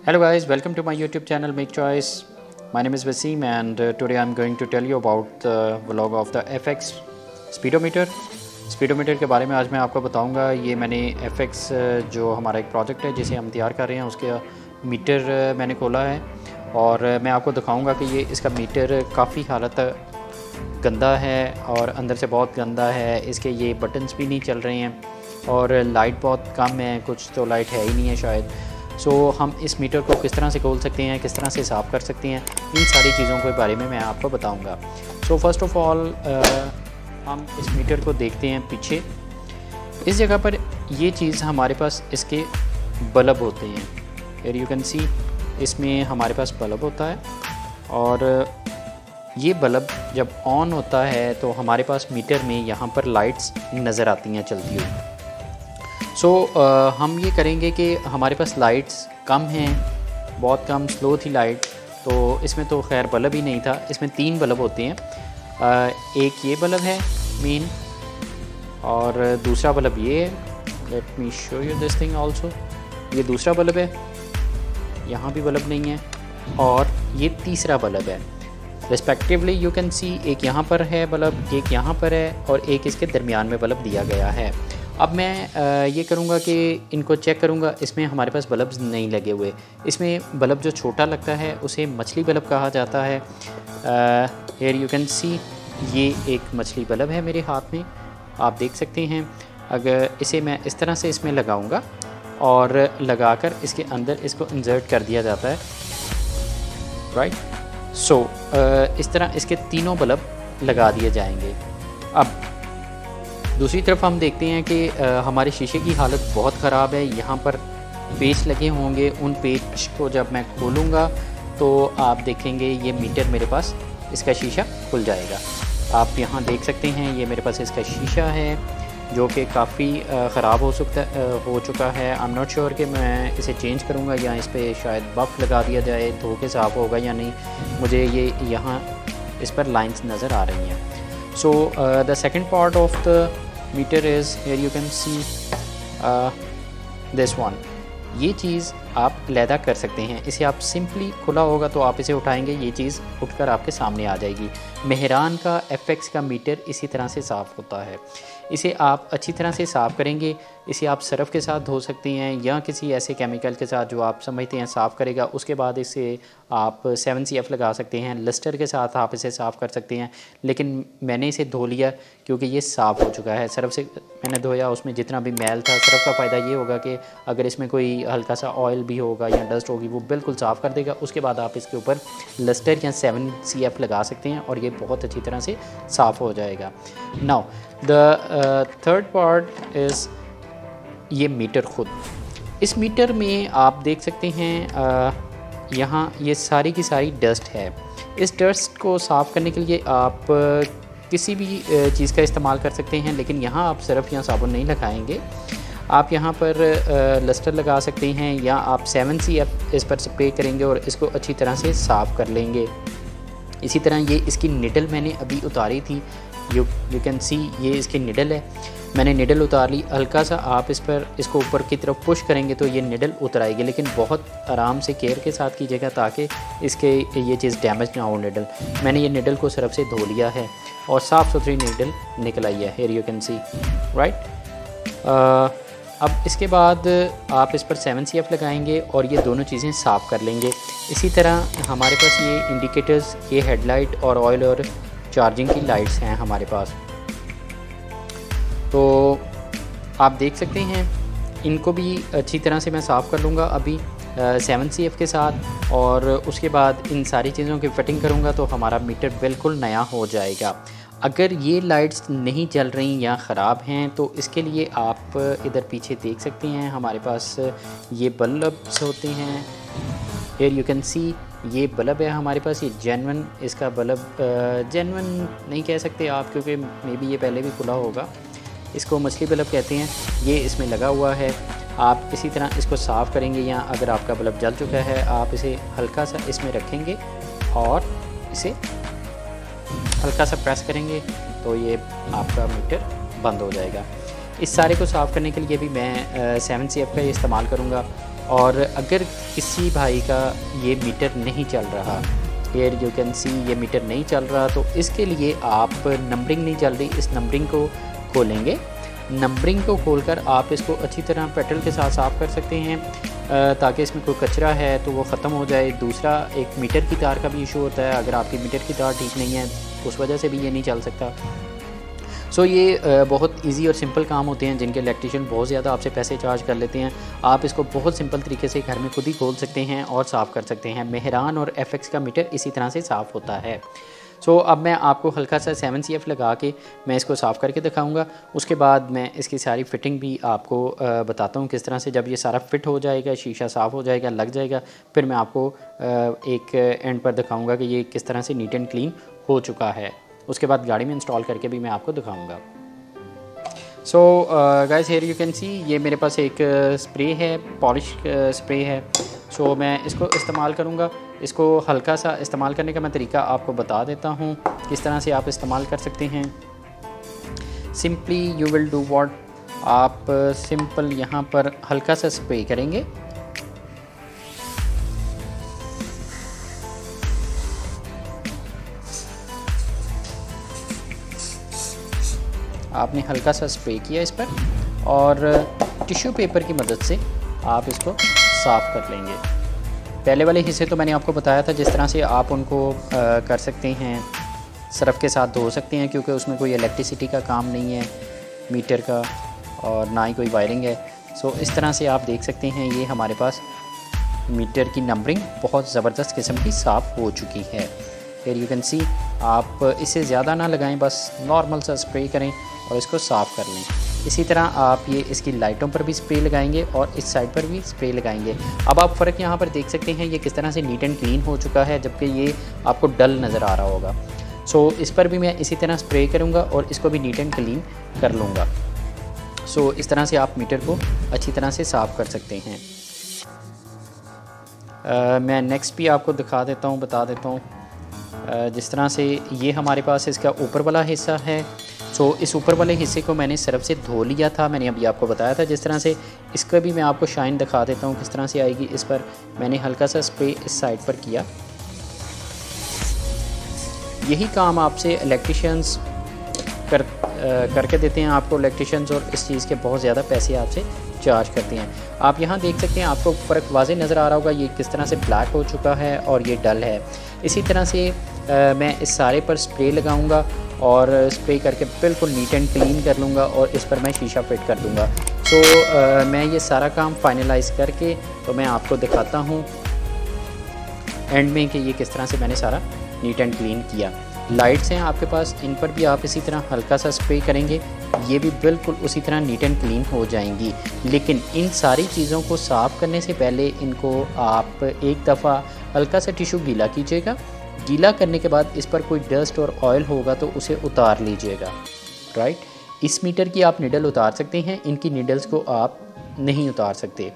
Hello guys, welcome to my YouTube channel Make Choice. My name is Wasim and today I'm going to tell you about the vlog of the FX speedometer. Speedometer के बारे में आज मैं आपको बताऊंगा। ये मैंने FX जो हमारा एक प्रोजेक्ट है जिसे हम तैयार कर रहे हैं उसके मीटर मैंने खोला है और मैं आपको दिखाऊंगा कि ये इसका मीटर काफ़ी हालत गंदा है और अंदर से बहुत गंदा है। इसके ये बटन्स भी नहीं चल रहे हैं और लाइट बहुत कम है, कुछ तो लाइट है ही नहीं है शायद। सो हम इस मीटर को किस तरह से खोल सकते हैं, किस तरह से साफ़ कर सकते हैं, इन सारी चीज़ों के बारे में मैं आपको बताऊंगा। सो फर्स्ट ऑफ़ ऑल हम इस मीटर को देखते हैं पीछे। इस जगह पर ये चीज़ हमारे पास इसके बल्ब होते हैं। हियर यू कैन सी, इसमें हमारे पास बल्ब होता है और ये बल्ब जब ऑन होता है तो हमारे पास मीटर में यहाँ पर लाइट्स नज़र आती हैं चलती हुई। सो हम ये करेंगे कि हमारे पास लाइट्स कम हैं, बहुत कम स्लो थी लाइट, तो इसमें तो खैर बल्ब ही नहीं था। इसमें 3 बल्ब होते हैं, एक ये बल्ब है मेन और दूसरा बल्ब ये है। Let me show you this thing also. ये दूसरा बल्ब है, यहाँ भी बल्ब नहीं है और ये तीसरा बल्ब है। रिस्पेक्टिवली यू कैन सी, एक यहाँ पर है बल्ब, एक यहाँ पर है और एक इसके दरमियान में बल्ब दिया गया है। अब मैं ये करूँगा कि इनको चेक करूँगा। इसमें हमारे पास बल्ब नहीं लगे हुए। इसमें बल्ब जो छोटा लगता है उसे मछली बल्ब कहा जाता है। हियर यू कैन सी, ये एक मछली बल्ब है मेरे हाथ में, आप देख सकते हैं। अगर इसे मैं इस तरह से इसमें लगाऊंगा और लगाकर इसके अंदर इसको इंसर्ट कर दिया जाता है, राइट। सो इस तरह इसके तीनों बल्ब लगा दिए जाएंगे। अब दूसरी तरफ हम देखते हैं कि हमारे शीशे की हालत बहुत ख़राब है। यहाँ पर पेच लगे होंगे, उन पेच को जब मैं खोलूँगा तो आप देखेंगे ये मीटर मेरे पास, इसका शीशा खुल जाएगा। आप यहाँ देख सकते हैं ये मेरे पास इसका शीशा है जो कि काफ़ी ख़राब हो चुका है। आई एम नॉट श्योर कि मैं इसे चेंज करूँगा या इस पर शायद बफ लगा दिया जाए, धो के साफ़ होगा या नहीं। मुझे ये यहाँ इस पर लाइंस नज़र आ रही हैं। So the second part of the meter is, here you can see this one. ये चीज़ आप अलहदा कर सकते हैं। इसे आप सिंपली, खुला होगा तो आप इसे उठाएंगे, ये चीज़ उठकर आपके सामने आ जाएगी। मेहरान का FX का मीटर इसी तरह से साफ़ होता है। इसे आप अच्छी तरह से साफ़ करेंगे। इसे आप सर्फ़ के साथ धो सकते हैं या किसी ऐसे केमिकल के साथ जो आप समझते हैं साफ़ करेगा। उसके बाद इसे आप 7CF लगा सकते हैं, लस्टर के साथ आप इसे साफ़ कर सकते हैं। लेकिन मैंने इसे धो लिया क्योंकि ये साफ़ हो चुका है। सर्फ़ से मैंने धोया, उसमें जितना भी मैल था। सर्फ़ का फ़ायदा ये होगा कि अगर इसमें कोई हल्का सा ऑयल भी होगा या डस्ट होगी वो बिल्कुल साफ़ कर देगा। उसके बाद आप इसके ऊपर लस्टर या 7CF लगा सकते हैं और ये बहुत अच्छी तरह से साफ़ हो जाएगा। Now the third part is ये मीटर ख़ुद। इस मीटर में आप देख सकते हैं यहाँ ये सारी की सारी डस्ट है। इस डस्ट को साफ़ करने के लिए आप किसी भी चीज़ का इस्तेमाल कर सकते हैं, लेकिन यहाँ आप सर्फ़ या साबुन नहीं लगाएंगे। आप यहाँ पर लस्टर लगा सकते हैं या आप 7CF इस पर स्प्रे करेंगे और इसको अच्छी तरह से साफ़ कर लेंगे। इसी तरह ये इसकी निडल मैंने अभी उतारी थी, यू कैन सी, ये इसकी निडल है। मैंने निडल उतार ली। हल्का सा आप इसको ऊपर की तरफ पुश करेंगे तो ये निडल उतर आएगी, लेकिन बहुत आराम से केयर के साथ कीजिएगा ताकि इसके ये चीज़ डैमेज ना हो निडल। मैंने ये निडल को सर्फ से धो लिया है और साफ़ सुथरी निडल निकल आई है। Here you can C, right. अब इसके बाद आप इस पर 7CF लगाएंगे और ये दोनों चीज़ें साफ़ कर लेंगे। इसी तरह हमारे पास ये इंडिकेटर्स, ये हेडलाइट और ऑयल और चार्जिंग की लाइट्स हैं हमारे पास, तो आप देख सकते हैं। इनको भी अच्छी तरह से मैं साफ़ कर लूँगा अभी 7CF के साथ और उसके बाद इन सारी चीज़ों की फ़िटिंग करूँगा तो हमारा मीटर बिल्कुल नया हो जाएगा। अगर ये लाइट्स नहीं चल रही या ख़राब हैं तो इसके लिए आप इधर पीछे देख सकते हैं, हमारे पास ये बल्ब्स होते हैं। हियर यू कैन सी, ये बल्ब है हमारे पास, ये जेन्युइन इसका बल्ब, जेन्युइन नहीं कह सकते आप क्योंकि मे बी ये पहले भी खुला होगा। इसको मछली बल्ब कहते हैं। ये इसमें लगा हुआ है। आप इसी तरह इसको साफ़ करेंगे या अगर आपका बल्ब जल चुका है आप इसे हल्का सा इसमें रखेंगे और इसे हल्का सा प्रेस करेंगे तो ये आपका मीटर बंद हो जाएगा। इस सारे को साफ़ करने के लिए भी मैं 7CF का इस्तेमाल करूँगा। और अगर किसी भाई का ये मीटर नहीं चल रहा, हियर यू कैन सी ये मीटर नहीं चल रहा, तो इसके लिए आप नंबरिंग नहीं चल रही, इस नंबरिंग को खोलेंगे। नंबरिंग को खोलकर आप इसको अच्छी तरह पेट्रोल के साथ साफ़ कर सकते हैं ताकि इसमें कोई कचरा है तो वो ख़त्म हो जाए। दूसरा, एक मीटर की तार का भी इशू होता है, अगर आपकी मीटर की तार ठीक नहीं है उस वजह से भी ये नहीं चल सकता। सो ये बहुत इजी और सिंपल काम होते हैं जिनके इलेक्ट्रीशियन बहुत ज़्यादा आपसे पैसे चार्ज कर लेते हैं। आप इसको बहुत सिंपल तरीके से घर में खुद ही खोल सकते हैं और साफ़ कर सकते हैं। मेहरान और FX का मीटर इसी तरह से साफ़ होता है। सो अब मैं आपको हल्का सा 7CF लगा के मैं इसको साफ़ करके दिखाऊंगा। उसके बाद मैं इसकी सारी फ़िटिंग भी आपको बताता हूँ किस तरह से। जब ये सारा फिट हो जाएगा, शीशा साफ़ हो जाएगा, लग जाएगा, फिर मैं आपको एक एंड पर दिखाऊंगा कि ये किस तरह से नीट एंड क्लीन हो चुका है। उसके बाद गाड़ी में इंस्टॉल करके भी मैं आपको दिखाऊंगा। So guys, here you can सी ये मेरे पास एक स्प्रे है, पॉलिश स्प्रे है। सो मैं इसको इस्तेमाल करूँगा। इसको हल्का सा इस्तेमाल करने का मैं तरीका आपको बता देता हूँ किस तरह से आप इस्तेमाल कर सकते हैं। Simply you will do what, आप सिंपल यहाँ पर हल्का सा स्प्रे करेंगे। आपने हल्का सा स्प्रे किया इस पर और टिश्यू पेपर की मदद से आप इसको साफ़ कर लेंगे। पहले वाले हिस्से तो मैंने आपको बताया था जिस तरह से आप उनको कर सकते हैं, सर्फ़ के साथ धो सकते हैं, क्योंकि उसमें कोई इलेक्ट्रिसिटी का काम नहीं है मीटर का और ना ही कोई वायरिंग है। सो इस तरह से आप देख सकते हैं ये हमारे पास मीटर की नंबरिंग बहुत ज़बरदस्त किस्म की साफ़ हो चुकी है। फिर यू कैन सी आप इसे ज़्यादा ना लगाएं, बस नॉर्मल सा स्प्रे करें और इसको साफ़ कर लें। इसी तरह आप ये इसकी लाइटों पर भी स्प्रे लगाएंगे और इस साइड पर भी स्प्रे लगाएंगे। अब आप फ़र्क यहाँ पर देख सकते हैं ये किस तरह से नीट एंड क्लीन हो चुका है, जबकि ये आपको डल नज़र आ रहा होगा। सो इस पर भी मैं इसी तरह स्प्रे करूँगा और इसको भी नीट एंड क्लीन कर लूँगा। सो इस तरह से आप मीटर को अच्छी तरह से साफ़ कर सकते हैं। मैं नेक्स्ट भी आपको दिखा देता हूँ, बता देता हूँ। जिस तरह से ये हमारे पास इसका ऊपर वाला हिस्सा है। सो इस ऊपर वाले हिस्से को मैंने सर्फ से धो लिया था, मैंने अभी आपको बताया था जिस तरह से। इसका भी मैं आपको शाइन दिखा देता हूँ किस तरह से आएगी। इस पर मैंने हल्का सा स्प्रे इस साइड पर किया। यही काम आपसे इलेक्ट्रिशियंस करके देते हैं आपको इलेक्ट्रिशियंस, और इस चीज़ के बहुत ज़्यादा पैसे आपसे चार्ज करते हैं। आप यहाँ देख सकते हैं, आपको फ़र्क वाज़ेह नज़र आ रहा होगा, ये किस तरह से ब्लैक हो चुका है और ये डल है। इसी तरह से मैं इस सारे पर स्प्रे लगाऊंगा और स्प्रे करके बिल्कुल नीट एंड क्लीन कर लूँगा और इस पर मैं शीशा फिट कर दूँगा। सो मैं ये सारा काम फाइनलाइज़ करके तो मैं आपको दिखाता हूँ एंड में कि ये किस तरह से मैंने सारा नीट एंड क्लीन किया। लाइट्स हैं आपके पास, इन पर भी आप इसी तरह हल्का सा स्प्रे करेंगे, ये भी बिल्कुल उसी तरह नीट एंड क्लीन हो जाएंगी। लेकिन इन सारी चीज़ों को साफ़ करने से पहले इनको आप एक दफ़ा हल्का सा टिश्यू गीला कीजिएगा। गीला करने के बाद इस पर कोई डस्ट और ऑयल होगा तो उसे उतार लीजिएगा। राइट, इस मीटर की आप निडल उतार सकते हैं, इनकी निडल्स को आप नहीं उतार सकते।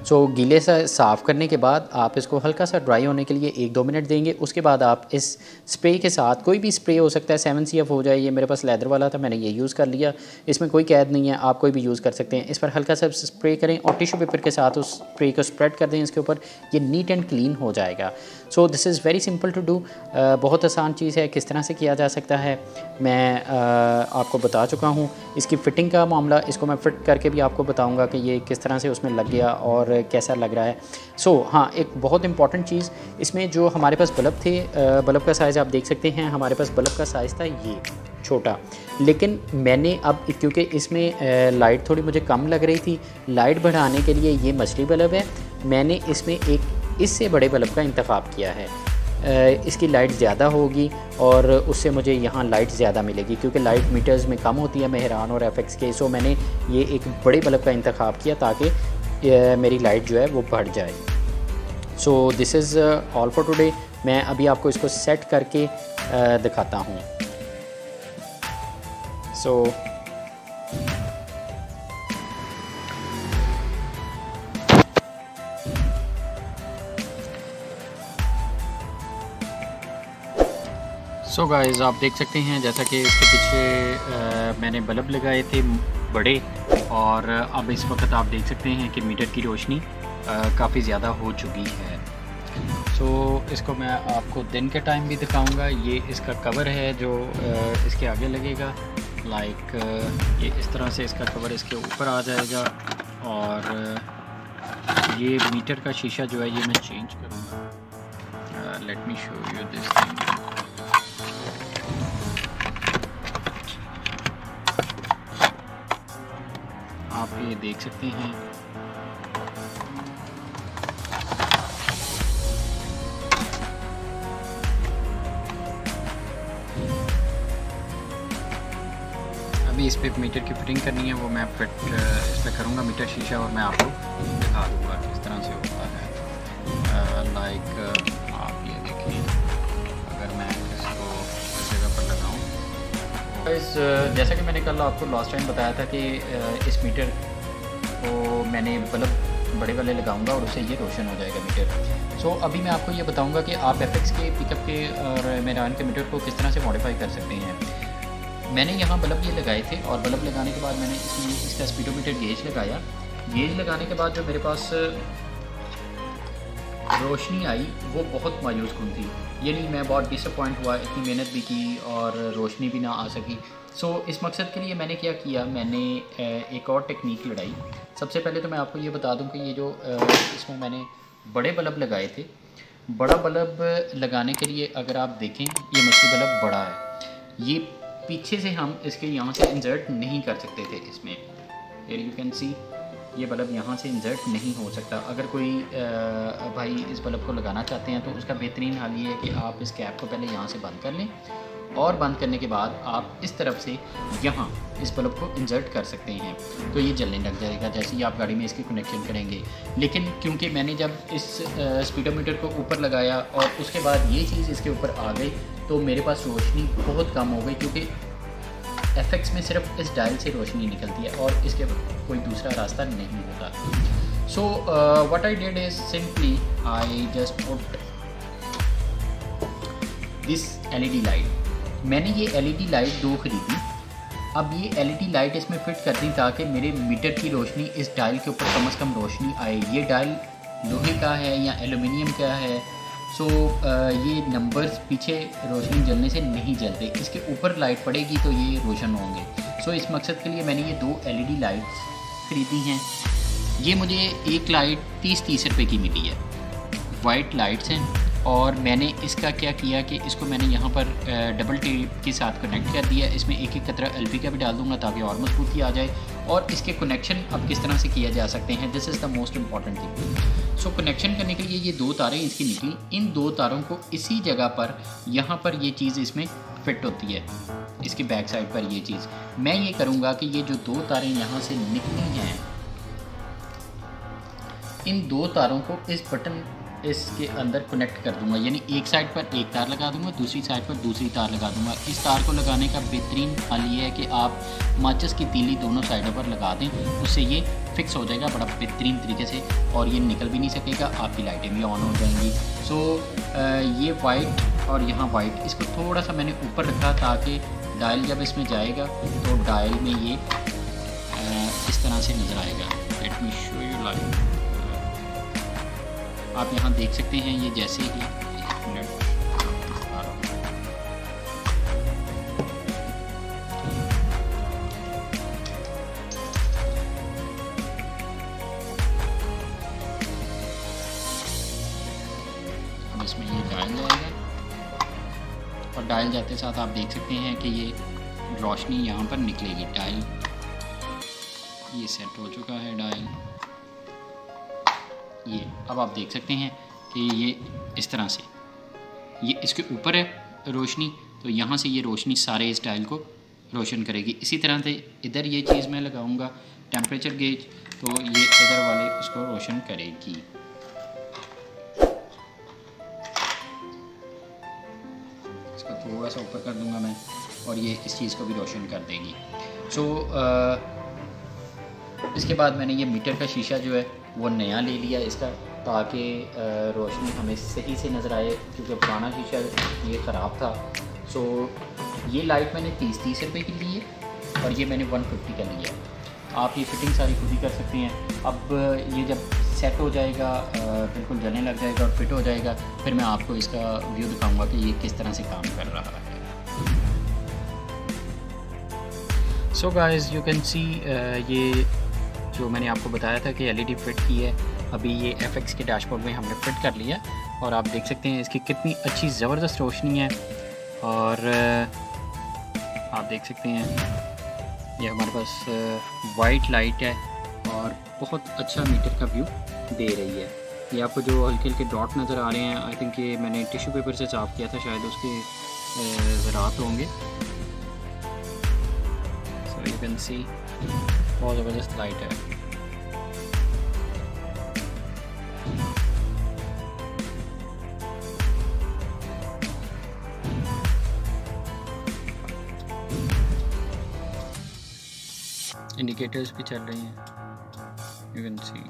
सो गीले से साफ़ करने के बाद आप इसको हल्का सा ड्राई होने के लिए 1-2 मिनट देंगे। उसके बाद आप इस स्प्रे के साथ, कोई भी स्प्रे हो सकता है, 7CF हो जाए, ये मेरे पास लेदर वाला था मैंने ये यूज़ कर लिया, इसमें कोई कैद नहीं है, आप कोई भी यूज़ कर सकते हैं। इस पर हल्का सा स्प्रे करें और टिश्यू पेपर के साथ उस स्प्रे को स्प्रेड कर दें इसके ऊपर, ये नीट एंड क्लीन हो जाएगा। So this is very simple to do. बहुत आसान चीज़ है, किस तरह से किया जा सकता है मैं आपको बता चुका हूँ। इसकी फ़िटिंग का मामला, इसको मैं फ़िट करके भी आपको बताऊँगा कि ये किस तरह से उसमें लग गया और कैसा लग रहा है। सो हाँ, एक बहुत इंपॉर्टेंट चीज़, इसमें जो हमारे पास बल्ब थे, बल्ब का साइज़ आप देख सकते हैं, हमारे पास बल्ब का साइज़ था ये छोटा, लेकिन मैंने अब क्योंकि इसमें लाइट थोड़ी मुझे कम लग रही थी, लाइट बढ़ाने के लिए ये मछली बल्ब है, मैंने इसमें एक इससे बड़े बल्ब का इंतखाब किया है। इसकी लाइट ज़्यादा होगी और उससे मुझे यहाँ लाइट ज़्यादा मिलेगी, क्योंकि लाइट मीटर्स में कम होती है मेहरान और FX के। सो मैंने ये एक बड़े बल्ब का इंतखाब किया ताकि मेरी लाइट जो है वो बढ़ जाए। सो this is all for today. मैं अभी आपको इसको सेट करके दिखाता हूँ। सो गाइज़, आप देख सकते हैं जैसा कि इसके पीछे मैंने बल्ब लगाए थे बड़े, और अब इस वक्त आप देख सकते हैं कि मीटर की रोशनी काफ़ी ज़्यादा हो चुकी है। सो इसको मैं आपको दिन के टाइम भी दिखाऊंगा। ये इसका कवर है जो इसके आगे लगेगा, लाइक ये इस तरह से इसका कवर इसके ऊपर आ जाएगा। और ये मीटर का शीशा जो है ये मैं चेंज करूँगा। Let me show you this thing. आप ये देख सकते हैं अभी इस पे मीटर की फिटिंग करनी है, वो मैं फिट इस पर करूँगा मीटर शीशा, और मैं आपको दिखा दूँगा किस तरह से होता है। लाइक आप ये देखिए, अगर मैं इसको इस जगह पर लगाऊँ, जैसा कि मैंने कल आपको लास्ट टाइम बताया था कि इस मीटर को मैंने बल्ब बड़े वाले लगाऊंगा और उससे ये रोशन हो जाएगा मीटर। सो अभी मैं आपको ये बताऊंगा कि आप एफएक्स के पिकअप के और मेरान के मीटर को किस तरह से मॉडिफाई कर सकते हैं। मैंने यहाँ बल्ब ये लगाए थे और बल्ब लगाने के बाद मैंने इसमें इसका स्पीडोमीटर गेज लगाया। गेज लगाने के बाद जो मेरे पास रोशनी आई वो बहुत मायूस कन थी, यानी मैं बहुत डिसअपॉइंट हुआ, इतनी मेहनत भी की और रोशनी भी ना आ सकी। सो इस मकसद के लिए मैंने क्या किया, मैंने एक और टेक्निक लड़ाई। सबसे पहले तो मैं आपको ये बता दूं कि ये जो इसमें मैंने बड़े बल्ब लगाए थे, बड़ा बल्ब लगाने के लिए अगर आप देखें ये मछली बल्ब बड़ा है, ये पीछे से हम इसके यहाँ से इंसर्ट नहीं कर सकते थे इसमें। हियर यू कैन सी ये बल्ब यहाँ से इंसर्ट नहीं हो सकता। अगर कोई भाई इस बल्ब को लगाना चाहते हैं तो उसका बेहतरीन हल ये है कि आप इस कैप को पहले यहाँ से बंद कर लें और बंद करने के बाद आप इस तरफ से यहाँ इस बल्ब को इंसर्ट कर सकते हैं, तो ये जलने लग जाएगा जैसे ही आप गाड़ी में इसकी कनेक्शन करेंगे। लेकिन क्योंकि मैंने जब इस स्पीडोमीटर को ऊपर लगाया और उसके बाद ये चीज़ इसके ऊपर आ गई तो मेरे पास रोशनी बहुत कम हो गई, क्योंकि एफएक्स में सिर्फ इस डायल से रोशनी निकलती है और इसके कोई दूसरा रास्ता नहीं होता। So what I did is simply I just put this LED light. मैंने ये एलईडी लाइट 2 खरीदी। अब ये एलईडी लाइट इसमें फिट कर दी ताकि मेरे मीटर की रोशनी इस डायल के ऊपर कम से कम रोशनी आए। ये डायल लोहे का है या एल्युमिनियम का है, सो ये नंबर्स पीछे रोशनी जलने से नहीं जलते, इसके ऊपर लाइट पड़ेगी तो ये रोशन होंगे। सो इस मकसद के लिए मैंने ये 2 एलईडी लाइट्स खरीदी हैं। ये मुझे एक लाइट 30 रुपए की मिली है, वाइट लाइट्स हैं। और मैंने इसका क्या किया कि इसको मैंने यहाँ पर डबल टेप के साथ कनेक्ट कर दिया। इसमें एक कतरा एलपी का भी डाल दूँगा ताकि और मजबूती आ जाए। और इसके कनेक्शन अब किस तरह से किया जा सकते हैं, this is the most important thing. So connection करने के लिए ये 2 तारें इसकी निकली, इन 2 तारों को इसी जगह पर यहाँ पर ये चीज़ इसमें फिट होती है, इसकी बैक साइड पर ये चीज़। मैं ये करूँगा कि ये जो 2 तारें यहाँ से निकली हैं, इन 2 तारों को इस बटन इसके अंदर कनेक्ट कर दूंगा, यानी एक साइड पर एक तार लगा दूंगा, दूसरी साइड पर दूसरी तार लगा दूंगा। इस तार को लगाने का बेहतरीन हल ये है कि आप माचिस की तीली दोनों साइडों पर लगा दें, उससे ये फिक्स हो जाएगा बड़ा बेहतरीन तरीके से और ये निकल भी नहीं सकेगा, आपकी लाइटें भी ऑन हो जाएंगी। सो ये वाइट और यहाँ वाइट, इसको थोड़ा सा मैंने ऊपर रखा ताकि डायल जब इसमें जाएगा तो डायल में ये इस तरह से नज़र आएगा। Let me show you light. आप यहाँ देख सकते हैं ये जैसे ही अब इसमें ये डायल जाएगा और डायल जाते साथ आप देख सकते हैं कि ये रोशनी यहाँ पर निकलेगी। डायल ये सेट हो चुका है डायल। ये अब आप देख सकते हैं कि ये इस तरह से ये इसके ऊपर है रोशनी, तो यहाँ से ये रोशनी सारे इस डायल को रोशन करेगी। इसी तरह से इधर ये चीज़ मैं लगाऊंगा टेम्परेचर गेज, तो ये इधर वाले उसको रोशन करेगी। इसको थोड़ा सा ऊपर कर दूंगा मैं और ये इस चीज़ को भी रोशन कर देगी। सो इसके बाद मैंने ये मीटर का शीशा जो है वो नया ले लिया इसका, ताकि रोशनी हमें सही से नज़र आए, क्योंकि पुराना शीशा ये ख़राब था। सो ये लाइट मैंने 30 रुपए की ली है और ये मैंने 150 का लिया। आप ये फिटिंग सारी खुद ही कर सकते हैं। अब ये जब सेट हो जाएगा, बिल्कुल जलने लग जाएगा और फिट हो जाएगा, फिर मैं आपको इसका व्यू दिखाऊंगा कि ये किस तरह से काम कर रहा है। सो गाइस यू कैन सी, ये जो मैंने आपको बताया था कि एलईडी फिट की है, अभी ये FX के डैशबोर्ड में हमने फिट कर लिया और आप देख सकते हैं इसकी कितनी अच्छी ज़बरदस्त रोशनी है। और आप देख सकते हैं ये हमारे पास वाइट लाइट है और बहुत अच्छा मीटर का व्यू दे रही है। ये आपको जो हल्के हल्के डॉट नज़र आ रहे हैं, आई थिंक ये मैंने टिश्यू पेपर से साफ किया था, शायद उसके ज़रात होंगे। सो यू कैन सी बहुत ज़बरदस्त लाइट है। इंडिकेटर्स भी चल रही हैं, यू कैन सी।